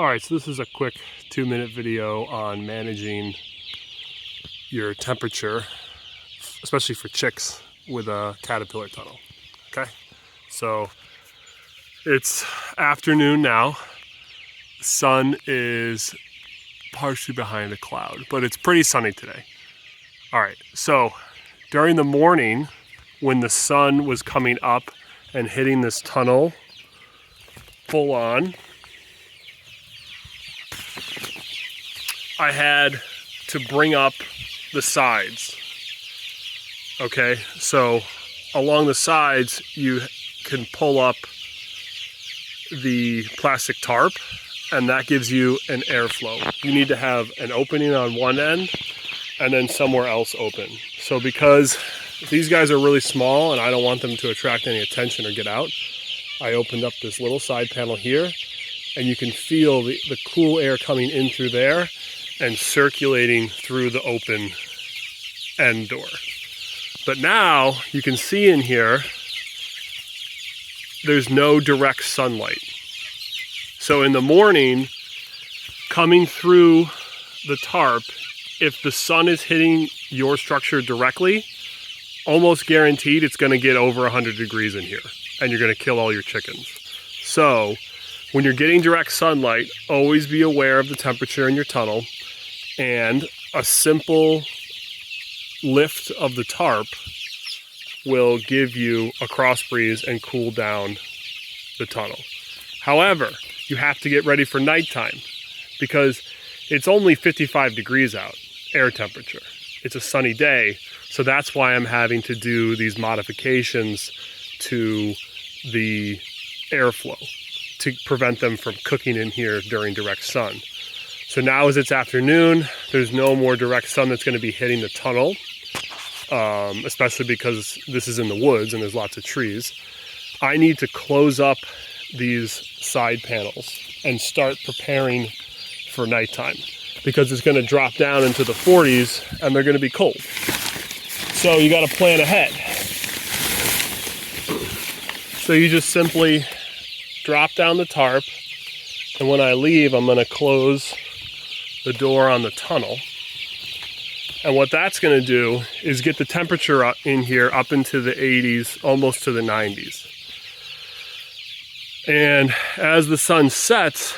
Alright, so this is a quick 2-minute video on managing your temperature, especially for chicks with a caterpillar tunnel. Okay, so it's afternoon now. The sun is partially behind a cloud, but it's pretty sunny today. Alright, so during the morning when the sun was coming up and hitting this tunnel full on, I had to bring up the sides. Okay, so along the sides you can pull up the plastic tarp and that gives you an airflow. You need to have an opening on one end and then somewhere else open. So because these guys are really small and I don't want them to attract any attention or get out, I opened up this little side panel here and you can feel the cool air coming in through there and circulating through the open end door. But now you can see in here, there's no direct sunlight. So in the morning, coming through the tarp, if the sun is hitting your structure directly, almost guaranteed it's gonna get over 100 degrees in here and you're gonna kill all your chickens. So when you're getting direct sunlight, always be aware of the temperature in your tunnel, and a simple lift of the tarp will give you a cross breeze and cool down the tunnel. However, you have to get ready for nighttime because it's only 55 degrees out, air temperature. It's a sunny day, so that's why I'm having to do these modifications to the airflow to prevent them from cooking in here during direct sun. So now as it's afternoon, there's no more direct sun that's going to be hitting the tunnel, especially because this is in the woods and there's lots of trees. I need to close up these side panels and start preparing for nighttime because it's going to drop down into the 40s and they're going to be cold. So you got to plan ahead. So you just simply drop down the tarp, and when I leave, I'm going to close the door on the tunnel. And what that's going to do is get the temperature up in here up into the 80s, almost to the 90s. And as the sun sets,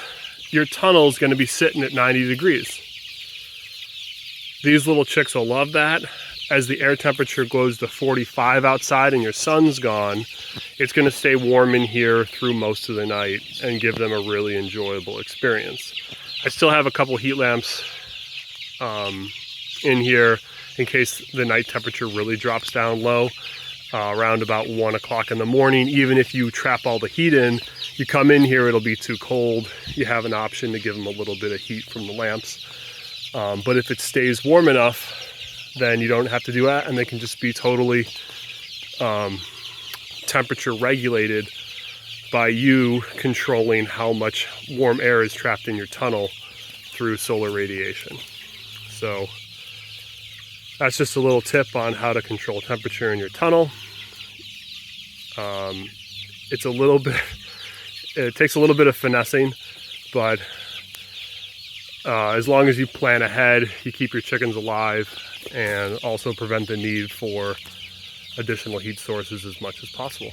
your tunnel is going to be sitting at 90 degrees. These little chicks will love that. As the air temperature goes to 45 outside and your sun's gone, it's going to stay warm in here through most of the night and give them a really enjoyable experience. I still have a couple heat lamps in here in case the night temperature really drops down low around about 1 o'clock in the morning. Even if you trap all the heat in, you come in here, it'll be too cold. You have an option to give them a little bit of heat from the lamps. But if it stays warm enough, then you don't have to do that, and they can just be totally temperature regulated by you controlling how much warm air is trapped in your tunnel through solar radiation. So that's just a little tip on how to control temperature in your tunnel. It's a little bit, it takes a little bit of finessing, but as long as you plan ahead, you keep your chickens alive and also prevent the need for additional heat sources as much as possible.